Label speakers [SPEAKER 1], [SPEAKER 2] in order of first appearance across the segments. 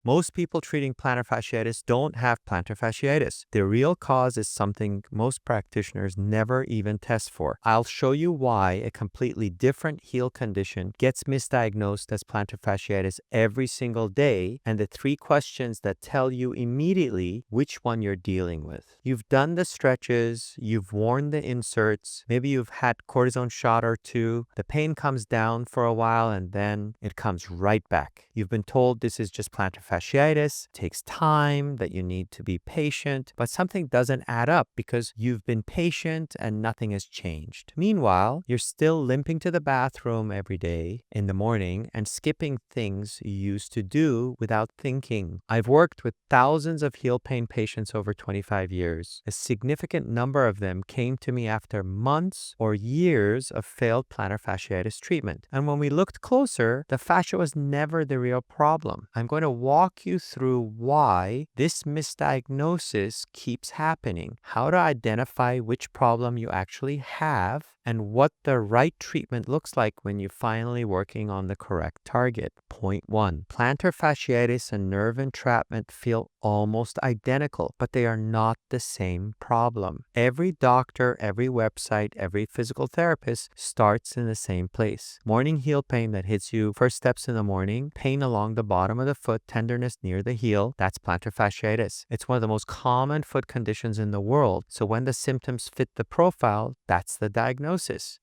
[SPEAKER 1] Most people treating plantar fasciitis don't have plantar fasciitis. The real cause is something most practitioners never even test for. I'll show you why a completely different heel condition gets misdiagnosed as plantar fasciitis every single day, and the 3 questions that tell you immediately which one you're dealing with. You've done the stretches, you've worn the inserts, maybe you've had cortisone shot or two, the pain comes down for a while and then it comes right back. You've been told this is just plantar fasciitis, takes time, that you need to be patient, but something doesn't add up because you've been patient and nothing has changed. Meanwhile, you're still limping to the bathroom every day in the morning and skipping things you used to do without thinking. I've worked with thousands of heel pain patients over 25 years. A significant number of them came to me after months or years of failed plantar fasciitis treatment. And when we looked closer, the fascia was never the real problem. I'm going to walk you through why this misdiagnosis keeps happening, how to identify which problem you actually have, and what the right treatment looks like when you're finally working on the correct target. Point 1. Plantar fasciitis and nerve entrapment feel almost identical, but they are not the same problem. Every doctor, every website, every physical therapist starts in the same place. Morning heel pain that hits you first steps in the morning, pain along the bottom of the foot, tenderness near the heel, that's plantar fasciitis. It's one of the most common foot conditions in the world, so when the symptoms fit the profile, that's the diagnosis.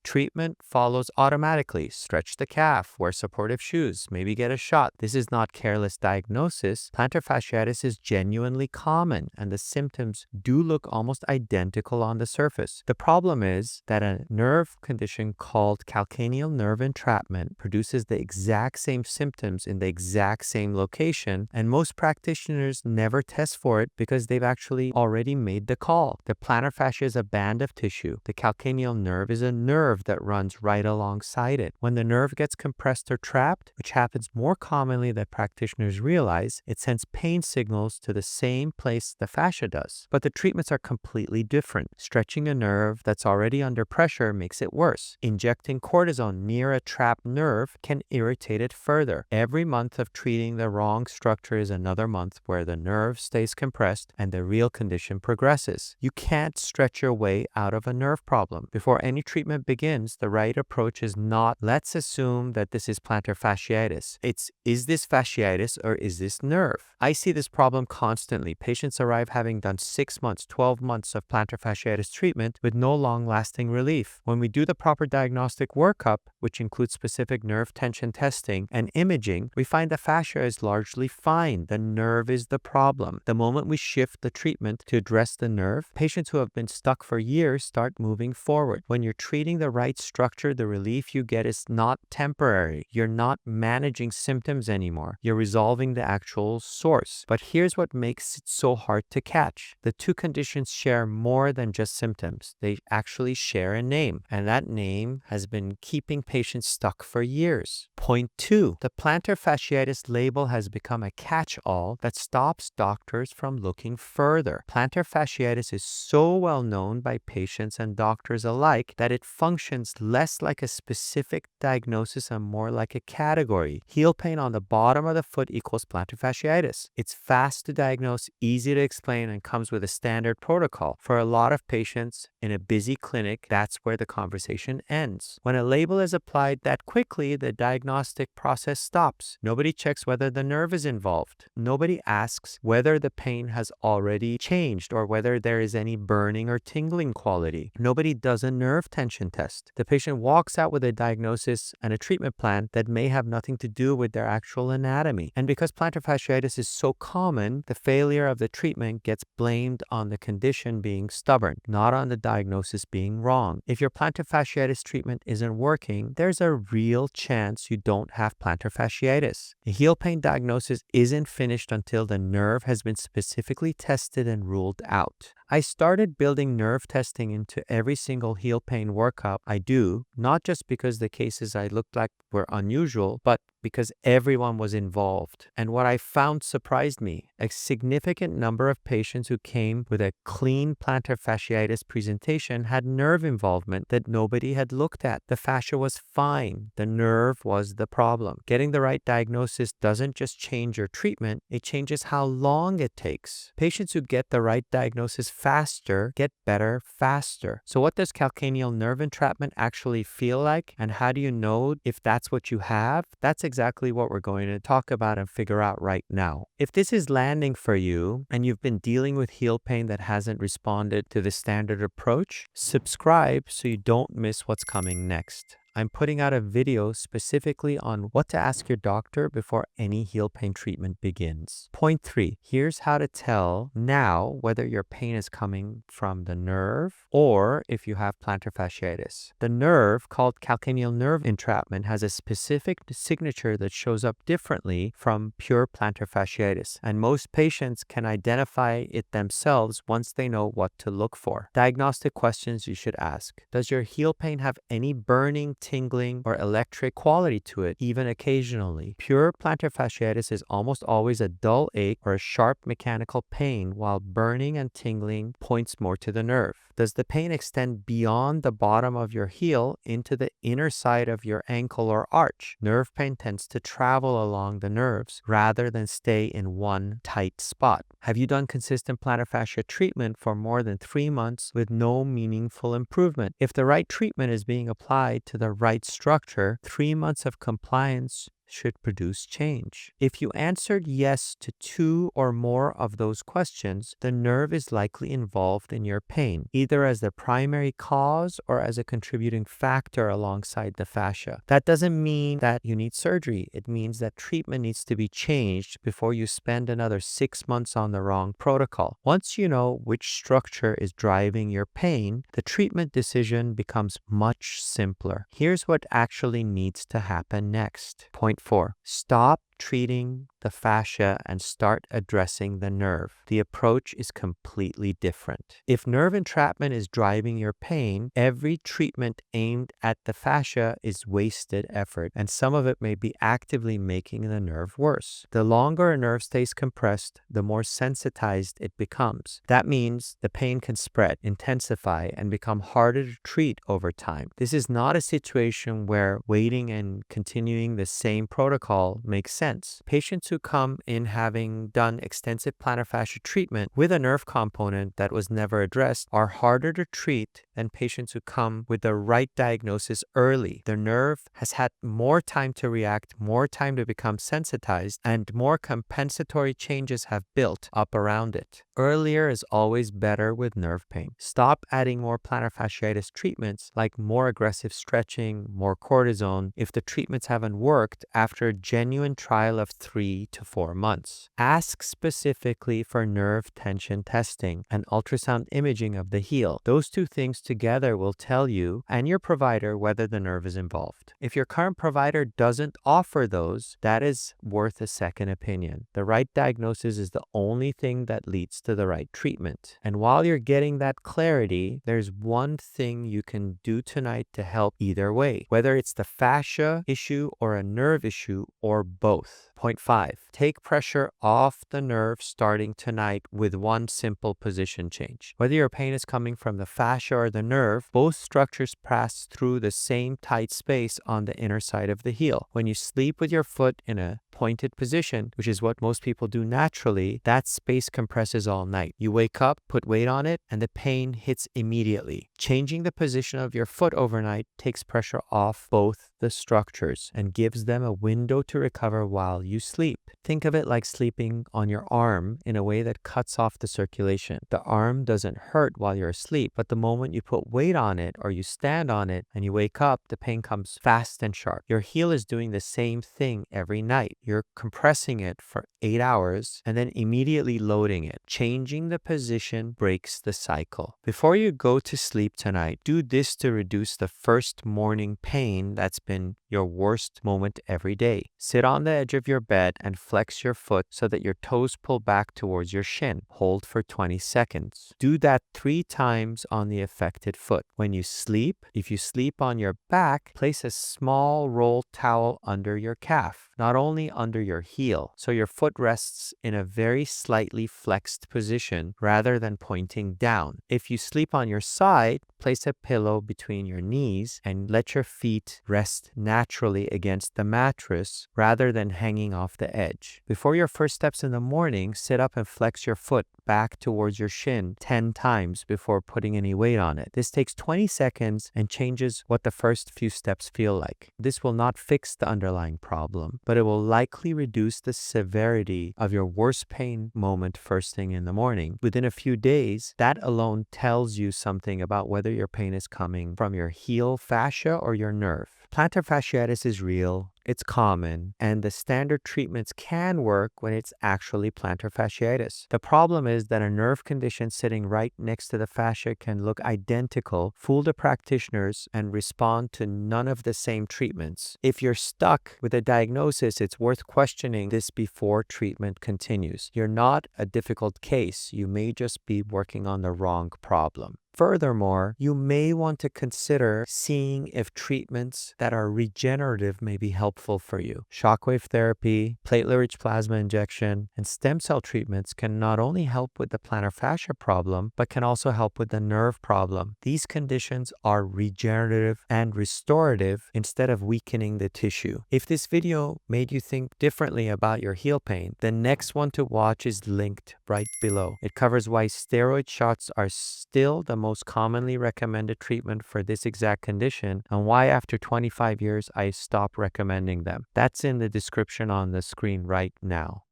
[SPEAKER 1] Treatment follows automatically. Stretch the calf, wear supportive shoes, maybe get a shot. This is not careless diagnosis. Plantar fasciitis is genuinely common, and the symptoms do look almost identical on the surface. The problem is that a nerve condition called calcaneal nerve entrapment produces the exact same symptoms in the exact same location, and most practitioners never test for it because they've actually already made the call. The plantar fascia is a band of tissue. The calcaneal nerve is a nerve that runs right alongside it. When the nerve gets compressed or trapped, which happens more commonly than practitioners realize, it sends pain signals to the same place the fascia does. But the treatments are completely different. Stretching a nerve that's already under pressure makes it worse. Injecting cortisone near a trapped nerve can irritate it further. Every month of treating the wrong structure is another month where the nerve stays compressed and the real condition progresses. You can't stretch your way out of a nerve problem. Before any treatment begins, the right approach is not, let's assume that this is plantar fasciitis. It's, is this fasciitis or is this nerve? I see this problem constantly. Patients arrive having done 6 months, 12 months of plantar fasciitis treatment with no long-lasting relief. When we do the proper diagnostic workup, which includes specific nerve tension testing and imaging, we find the fascia is largely fine. The nerve is the problem. The moment we shift the treatment to address the nerve, patients who have been stuck for years start moving forward. When you're treating the right structure, the relief you get is not temporary. You're not managing symptoms anymore. You're resolving the actual source. But here's what makes it so hard to catch. The two conditions share more than just symptoms. They actually share a name, and that name has been keeping patients stuck for years. Point 2. The plantar fasciitis label has become a catch-all that stops doctors from looking further. Plantar fasciitis is so well known by patients and doctors alike that it functions less like a specific diagnosis and more like a category. Heel pain on the bottom of the foot equals plantar fasciitis. It's fast to diagnose, easy to explain, and comes with a standard protocol. For a lot of patients in a busy clinic, that's where the conversation ends. When a label is applied that quickly, the diagnostic process stops. Nobody checks whether the nerve is involved. Nobody asks whether the pain has already changed or whether there is any burning or tingling quality. Nobody does a nerve tension test. The patient walks out with a diagnosis and a treatment plan that may have nothing to do with their actual anatomy. And because plantar fasciitis is so common, the failure of the treatment gets blamed on the condition being stubborn, not on the diagnosis being wrong. If your plantar fasciitis treatment isn't working, there's a real chance you don't have plantar fasciitis. The heel pain diagnosis isn't finished until the nerve has been specifically tested and ruled out. I started building nerve testing into every single heel pain workup I do, not just because the cases I looked like were unusual, but because everyone was involved. And what I found surprised me. A significant number of patients who came with a clean plantar fasciitis presentation had nerve involvement that nobody had looked at. The fascia was fine. The nerve was the problem. Getting the right diagnosis doesn't just change your treatment, it changes how long it takes. Patients who get the right diagnosis faster get better faster. So what does calcaneal nerve entrapment actually feel like? And how do you know if that's what you have? That's exactly what we're going to talk about and figure out right now. If this is landing for you and you've been dealing with heel pain that hasn't responded to the standard approach, subscribe so you don't miss what's coming next. I'm putting out a video specifically on what to ask your doctor before any heel pain treatment begins. Point 3. Here's how to tell now whether your pain is coming from the nerve or if you have plantar fasciitis. The nerve, called calcaneal nerve entrapment, has a specific signature that shows up differently from pure plantar fasciitis, and most patients can identify it themselves once they know what to look for. Diagnostic questions you should ask. Does your heel pain have any burning, tingling, or electric quality to it, even occasionally? Pure plantar fasciitis is almost always a dull ache or a sharp mechanical pain, while burning and tingling points more to the nerve. Does the pain extend beyond the bottom of your heel into the inner side of your ankle or arch? Nerve pain tends to travel along the nerves rather than stay in one tight spot. Have you done consistent plantar fascia treatment for more than 3 months with no meaningful improvement? If the right treatment is being applied to the right structure, 3 months of compliance should produce change. If you answered yes to 2 or more of those questions, the nerve is likely involved in your pain, either as the primary cause or as a contributing factor alongside the fascia. That doesn't mean that you need surgery. It means that treatment needs to be changed before you spend another 6 months on the wrong protocol. Once you know which structure is driving your pain, the treatment decision becomes much simpler. Here's what actually needs to happen next. Point 4. Stop treating the fascia and start addressing the nerve. The approach is completely different. If nerve entrapment is driving your pain, every treatment aimed at the fascia is wasted effort, and some of it may be actively making the nerve worse. The longer a nerve stays compressed, the more sensitized it becomes. That means the pain can spread, intensify, and become harder to treat over time. This is not a situation where waiting and continuing the same protocol makes sense. Patients who come in having done extensive plantar fascia treatment with a nerve component that was never addressed are harder to treat than patients who come with the right diagnosis early. The nerve has had more time to react, more time to become sensitized, and more compensatory changes have built up around it. Earlier is always better with nerve pain. Stop adding more plantar fasciitis treatments like more aggressive stretching, more cortisone, if the treatments haven't worked after a genuine trial of 3 to 4 months. Ask specifically for nerve tension testing and ultrasound imaging of the heel. Those two things together will tell you and your provider whether the nerve is involved. If your current provider doesn't offer those, that is worth a second opinion. The right diagnosis is the only thing that leads to the right treatment. And while you're getting that clarity, there's one thing you can do tonight to help either way, whether it's the fascia issue or a nerve issue or both. Point 5. Take pressure off the nerve starting tonight with one simple position change. Whether your pain is coming from the fascia or the nerve, both structures pass through the same tight space on the inner side of the heel. When you sleep with your foot in a pointed position, which is what most people do naturally, that space compresses all night. You wake up, put weight on it, and the pain hits immediately. Changing the position of your foot overnight takes pressure off both the structures and gives them a window to recover while you sleep. Think of it like sleeping on your arm in a way that cuts off the circulation. The arm doesn't hurt while you're asleep, but the moment you put weight on it or you stand on it and you wake up, the pain comes fast and sharp. Your heel is doing the same thing every night. you're compressing it for 8 hours and then immediately loading it. Changing the position breaks the cycle. Before you go to sleep tonight, do this to reduce the first morning pain that's been your worst moment every day. Sit on the edge of your bed and flex your foot so that your toes pull back towards your shin. Hold for 20 seconds. Do that 3 times on the affected foot. When you sleep, if you sleep on your back, place a small rolled towel under your calf, not only under your heel, so your foot rests in a very slightly flexed position rather than pointing down. If you sleep on your side, place a pillow between your knees and let your feet rest naturally against the mattress rather than hanging off the edge. Before your first steps in the morning, sit up and flex your foot back towards your shin 10 times before putting any weight on it. This takes 20 seconds and changes what the first few steps feel like. This will not fix the underlying problem, but it will likely reduce the severity of your worst pain moment first thing in the morning. Within a few days, that alone tells you something about whether your pain is coming from your heel fascia or your nerve. Plantar fasciitis is real, it's common, and the standard treatments can work when it's actually plantar fasciitis. The problem is that a nerve condition sitting right next to the fascia can look identical, fool the practitioners, and respond to none of the same treatments. If you're stuck with a diagnosis, it's worth questioning this before treatment continues. You're not a difficult case. You may just be working on the wrong problem. Furthermore, you may want to consider seeing if treatments that are regenerative may be helpful for you. Shockwave therapy, platelet-rich plasma injection, and stem cell treatments can not only help with the plantar fascia problem, but can also help with the nerve problem. These conditions are regenerative and restorative instead of weakening the tissue. If this video made you think differently about your heel pain, the next one to watch is linked right below. It covers why steroid shots are still the most commonly recommended treatment for this exact condition and why after 25 years I stopped recommending them. That's in the description on the screen right now.